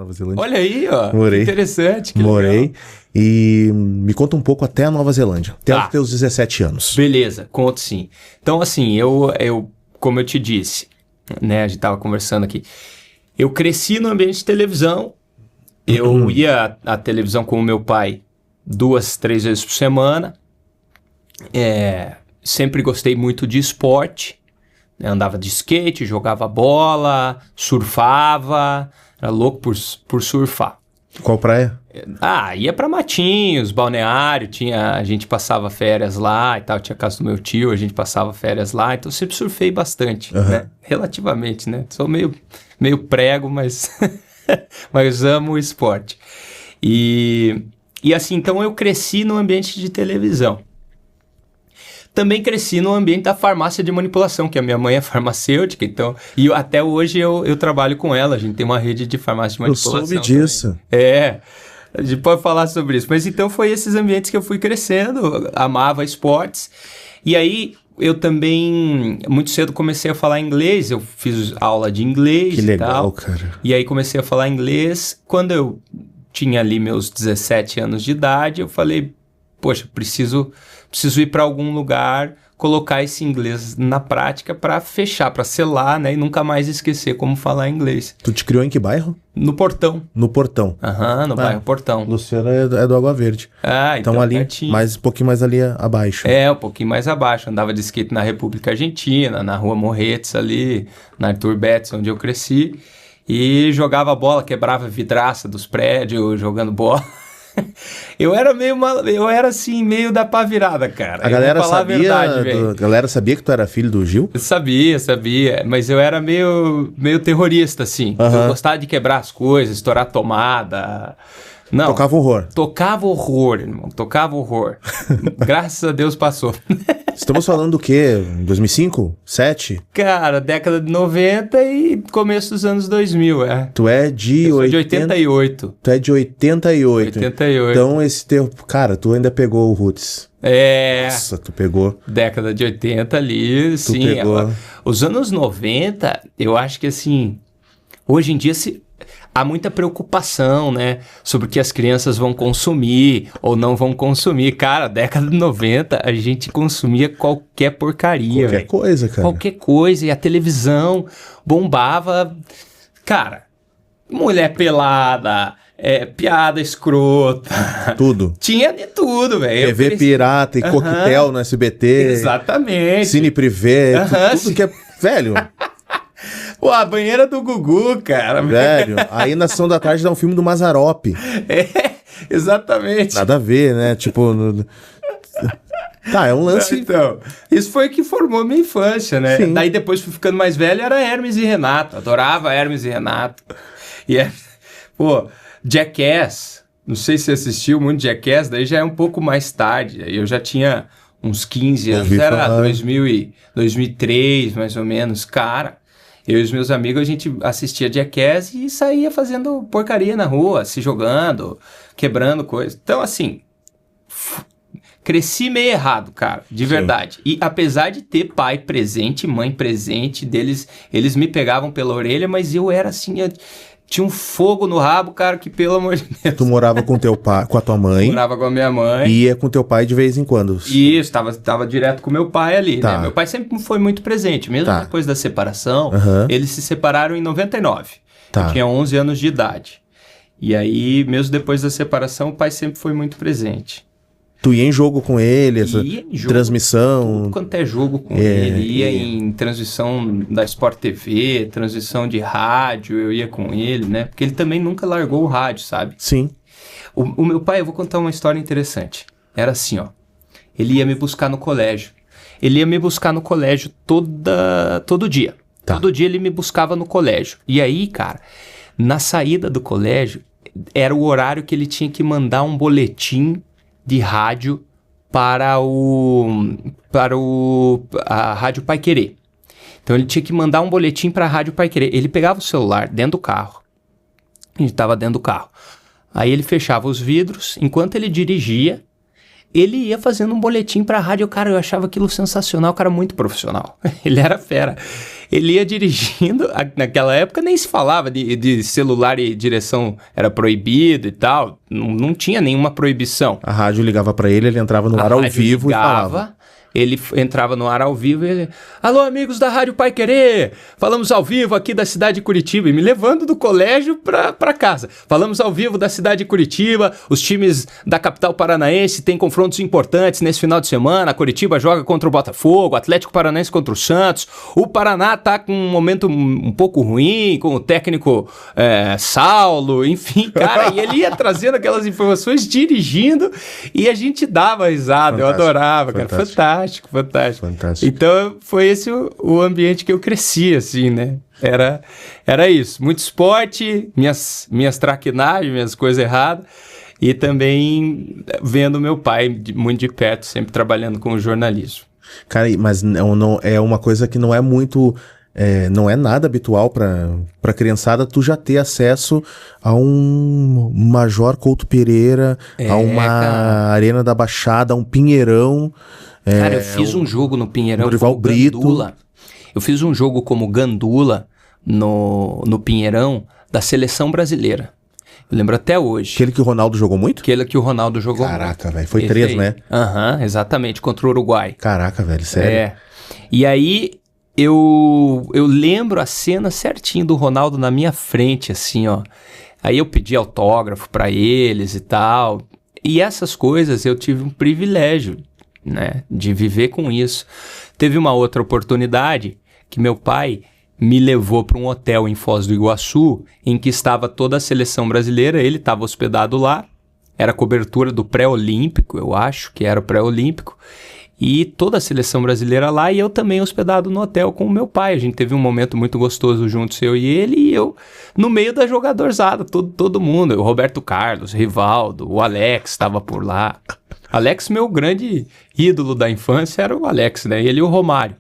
Nova Zelândia. Olha aí, ó. Morei. Que interessante. Que Morei. legal. E me conta um pouco até a Nova Zelândia. Até os teus 17 anos. Beleza, conto sim. Então, assim, eu como eu te disse, né? A gente tava conversando aqui. Eu cresci no ambiente de televisão. Eu ia à televisão com o meu pai 2, 3 vezes por semana. Sempre gostei muito de esporte. Andava de skate, jogava bola, surfava. Era louco por surfar. Qual praia? Ia pra Matinhos, Balneário, a gente passava férias lá e tal, tinha a casa do meu tio, a gente passava férias lá, então eu sempre surfei bastante, né? Relativamente, né? Sou meio prego, mas, mas amo o esporte. E assim, então eu cresci no ambiente de televisão. Também cresci no ambiente da farmácia de manipulação, que a minha mãe é farmacêutica, então... E até hoje eu trabalho com ela, a gente tem uma rede de farmácia de manipulação. Eu soube disso. Também. A gente pode falar sobre isso. Mas então foi esses ambientes que eu fui crescendo, amava esportes. E aí eu também, muito cedo, comecei a falar inglês, eu fiz aula de inglês que e legal, tal. cara. E aí comecei a falar inglês. Quando eu tinha ali meus 17 anos de idade, eu falei, poxa, preciso ir para algum lugar, colocar esse inglês na prática para fechar, para selar, né? E nunca mais esquecer como falar inglês. Tu te criou em que bairro? No Portão. No Portão. No bairro Portão. Luciano é do Água Verde. Então ali, pertinho. um pouquinho mais ali abaixo. Um pouquinho mais abaixo. Andava de skate na República Argentina, na Rua Morretes ali, na Arthur Betts, onde eu cresci. E jogava bola, quebrava vidraça dos prédios, jogando bola. Eu era assim, meio da pá virada, cara. A galera sabia, a galera sabia que tu era filho do Gil? Eu sabia, mas eu era meio terrorista, assim. Eu gostava de quebrar as coisas, estourar tomada. Não. Tocava horror. Tocava horror, irmão. Tocava horror. Graças a Deus passou. Estamos falando do quê? 2005? 2007? Cara, década de 90 e começo dos anos 2000, Tu é de... Eu sou de 88. Tu é de 88. 88. Então esse teu... Cara, tu ainda pegou o Roots. Nossa, tu pegou. Década de 80 ali, tu sim. Pegou. Os anos 90, eu acho que assim... Hoje em dia há muita preocupação, né? Sobre o que as crianças vão consumir ou não vão consumir. Cara, década de 90, a gente consumia qualquer porcaria. Qualquer coisa, cara. Qualquer coisa. E a televisão bombava. Cara, mulher pelada, piada escrota. Tudo. Tinha de tudo, velho. TV pirata e coquetel no SBT. Exatamente. Cine privê. Tudo que é... Velho... Pô, a banheira do Gugu, cara. Velho, aí na Sessão da Tarde dá um filme do Mazzaropi. Exatamente. Nada a ver, né? Tipo... Tá, é um lance... Então, isso foi o que formou minha infância, né? Sim. Daí depois fui ficando mais velho, era Hermes e Renato. Adorava Hermes e Renato. Jackass. Não sei se você assistiu muito Jackass, daí já é um pouco mais tarde. Eu já tinha uns 15 anos. Era 2003, mais ou menos. Cara... Eu e os meus amigos, a gente assistia Jackass e saía fazendo porcaria na rua, se jogando, quebrando coisas. Então, assim, cresci meio errado, cara, de verdade. E apesar de ter pai presente, mãe presente, eles me pegavam pela orelha, mas eu era assim... Tinha um fogo no rabo, cara, que pelo amor de Deus. Tu morava com teu pai, com a tua mãe? Morava com a minha mãe. E ia com teu pai de vez em quando? Isso, tava direto com meu pai ali, né? Meu pai sempre foi muito presente, mesmo depois da separação. Eles se separaram em 99. Eu tinha 11 anos de idade. E aí, mesmo depois da separação, o pai sempre foi muito presente. Tu ia em jogo com ele, essa transmissão? Tudo quanto é jogo com ele. Ia em transmissão da Sport TV, transmissão de rádio, eu ia com ele, né? Porque ele também nunca largou o rádio, sabe? Sim. O meu pai, eu vou contar uma história interessante. Era assim, ó. Ele ia me buscar no colégio. Ele ia me buscar no colégio todo dia. Todo dia ele me buscava no colégio. E aí, cara, na saída do colégio, era o horário que ele tinha que mandar um boletim de rádio para a Rádio Paiquerê. Então ele tinha que mandar um boletim para a Rádio Paiquerê. Ele pegava o celular dentro do carro. A gente estava dentro do carro. Aí ele fechava os vidros. Enquanto ele dirigia, ele ia fazendo um boletim para a rádio. Cara, eu achava aquilo sensacional. O cara muito profissional. Ele era fera. ele ia dirigindo, naquela época nem se falava de celular e direção era proibido e tal, não tinha nenhuma proibição. A rádio ligava pra ele, ele entrava no ar ao vivo e falava. Ele entrava no ar ao vivo e ele... Alô, amigos da Rádio Pai Querer! Falamos ao vivo aqui da cidade de Curitiba. E me levando do colégio pra casa. Falamos ao vivo da cidade de Curitiba. Os times da capital paranaense têm confrontos importantes nesse final de semana. A Curitiba joga contra o Botafogo, o Atlético Paranaense contra o Santos. O Paraná tá com um momento um pouco ruim, com o técnico Saulo, enfim, cara. E ele ia trazendo aquelas informações, dirigindo, e a gente dava risada. Fantástico, eu adorava, cara. Fantástico. Então, foi esse o ambiente que eu cresci, assim, né? Era isso. Muito esporte, minhas traquinagens, minhas coisas erradas. E também vendo meu pai muito de perto, sempre trabalhando com o jornalismo. Cara, mas não é uma coisa que não é muito... não é nada habitual pra criançada tu já ter acesso a um Major Couto Pereira, a uma Arena da Baixada, a um Pinheirão... Cara, eu fiz um jogo no Pinheirão como Gandula. Eu fiz um jogo como Gandula no Pinheirão da seleção brasileira. Eu lembro até hoje. Aquele que o Ronaldo jogou muito? Aquele que o Ronaldo jogou muito. Caraca, velho. Foi 3, né? Aham, exatamente. Contra o Uruguai. Caraca, velho. Sério? E aí, eu lembro a cena certinho do Ronaldo na minha frente, assim, ó. Aí eu pedi autógrafo pra eles e tal. E essas coisas eu tive um privilégio, né, de viver com isso. Teve uma outra oportunidade que meu pai me levou para um hotel em Foz do Iguaçu, em que estava toda a seleção brasileira, ele estava hospedado lá, era cobertura do pré-olímpico, eu acho que era o pré-olímpico, e toda a seleção brasileira lá, e eu também hospedado no hotel com o meu pai. A gente teve um momento muito gostoso juntos, eu e ele, e eu no meio da jogadorzada, todo mundo, o Roberto Carlos, Rivaldo, o Alex estava por lá. Alex, meu grande ídolo da infância, era o Alex, né? Ele e o Romário.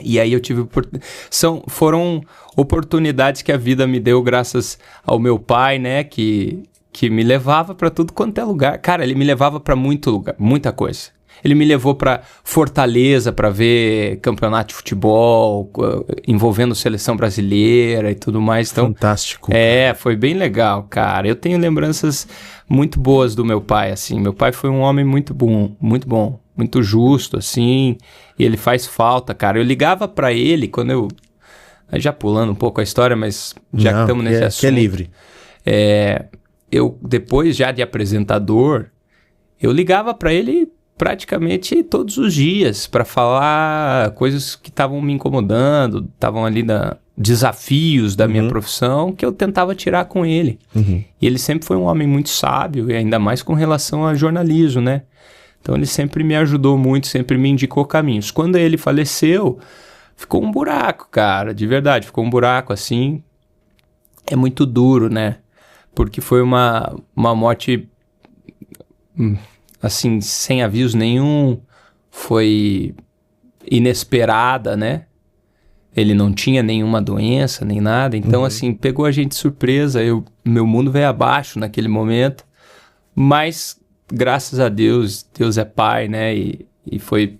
E aí eu tive... Foram oportunidades que a vida me deu graças ao meu pai, né? Que me levava para tudo quanto é lugar. Cara, ele me levava para muito lugar, muita coisa. Ele me levou para Fortaleza para ver campeonato de futebol, envolvendo seleção brasileira e tudo mais. Então, fantástico. Foi bem legal, cara. Eu tenho lembranças muito boas do meu pai, assim. Meu pai foi um homem muito bom, muito justo, assim. E ele faz falta, cara. Eu ligava para ele quando eu... Já pulando um pouco a história, mas já que estamos nesse assunto... Que é livre. Eu, depois já de apresentador, eu ligava para ele praticamente todos os dias para falar coisas que estavam me incomodando, estavam ali desafios da minha profissão que eu tentava tirar com ele. E ele sempre foi um homem muito sábio, e ainda mais com relação a jornalismo, né? Então ele sempre me ajudou muito, sempre me indicou caminhos. Quando ele faleceu, ficou um buraco, cara, de verdade, ficou um buraco assim. É muito duro, né? Porque foi uma morte... assim, sem aviso nenhum, foi inesperada, né? Ele não tinha nenhuma doença, nem nada. Então, assim, pegou a gente de surpresa. Meu mundo veio abaixo naquele momento. Mas, graças a Deus, Deus é pai, né? E foi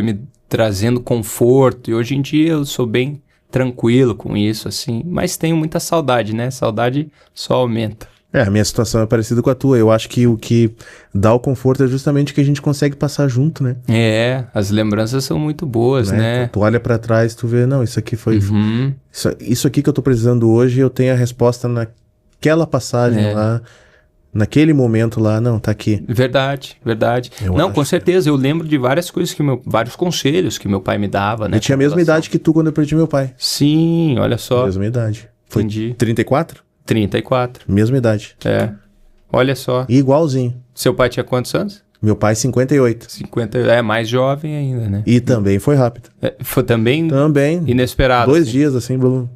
me trazendo conforto. E hoje em dia eu sou bem tranquilo com isso, assim. Mas tenho muita saudade, né? Saudade só aumenta. A minha situação é parecida com a tua. Eu acho que o que dá o conforto é justamente o que a gente consegue passar junto, né? As lembranças são muito boas, né? Tu olha pra trás, tu vê, não, isso aqui foi... Isso aqui que eu tô precisando hoje, eu tenho a resposta naquela passagem lá, naquele momento lá, não, tá aqui. Verdade. Não, com certeza, eu lembro de várias coisas, vários conselhos que meu pai me dava, né? Eu tinha a mesma idade que tu quando eu perdi meu pai. Sim, olha só. Mesma idade. Foi Entendi. 34? 34. Mesma idade. Olha só. Igualzinho. Seu pai tinha quantos anos? Meu pai, 58. 50, mais jovem ainda, né? E também foi rápido. Foi também inesperado. 2 dias, assim, Bruno.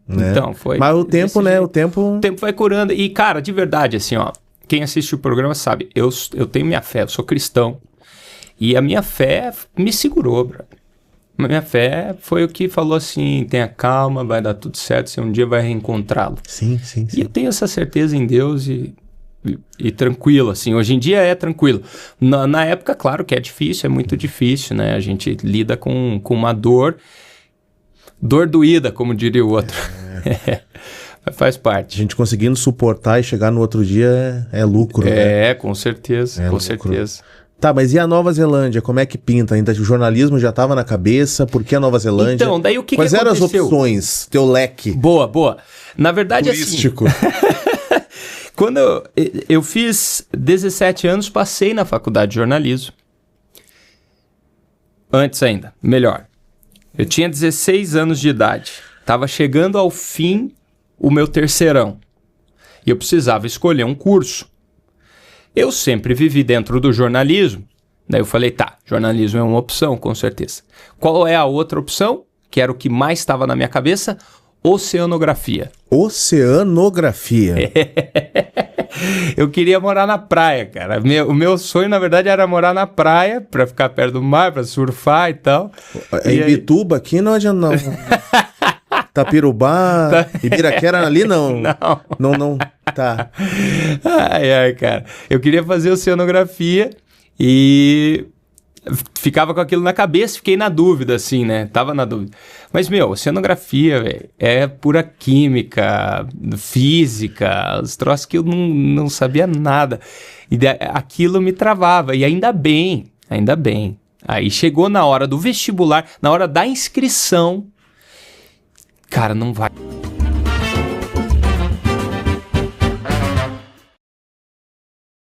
Então, foi... Mas o tempo, né? O tempo vai curando. E, cara, de verdade, assim, ó, quem assiste o programa sabe, eu tenho minha fé, eu sou cristão. E a minha fé me segurou, brother. A minha fé foi o que falou assim, tenha calma, vai dar tudo certo, você um dia vai reencontrá-lo. Sim. E eu tenho essa certeza em Deus e tranquilo, assim, hoje em dia é tranquilo. Na época, claro que é difícil, é muito difícil, né? A gente lida com uma dor Dor doída, como diria o outro. Faz parte. A gente conseguindo suportar e chegar no outro dia é lucro, né? Com certeza, com certeza. Tá, mas e a Nova Zelândia? Como é que pinta? Ainda o jornalismo já estava na cabeça? Por que a Nova Zelândia? Então, daí o que Quais eram as opções? Teu leque? Boa. Na verdade, turístico. Assim, quando eu fiz 17 anos, passei na faculdade de jornalismo. Antes ainda, melhor. Eu tinha 16 anos de idade. Estava chegando ao fim o meu terceirão. E eu precisava escolher um curso. Eu sempre vivi dentro do jornalismo. Daí eu falei, tá, jornalismo é uma opção, com certeza. Qual é a outra opção? Que era o que mais estava na minha cabeça? Oceanografia. Oceanografia. Eu queria morar na praia, cara. O meu sonho, na verdade, era morar na praia, pra ficar perto do mar, pra surfar e tal. Em Bituba aqui não adianta não. Tapirubá, Ibiraquera ali não. Não. Tá. Ai, cara. Eu queria fazer oceanografia e ficava com aquilo na cabeça, fiquei na dúvida, assim, né? Tava na dúvida. Mas, oceanografia, velho, é pura química, física, os troços que eu não sabia nada. E aquilo me travava, e ainda bem. Aí chegou na hora do vestibular, na hora da inscrição, cara, não vai.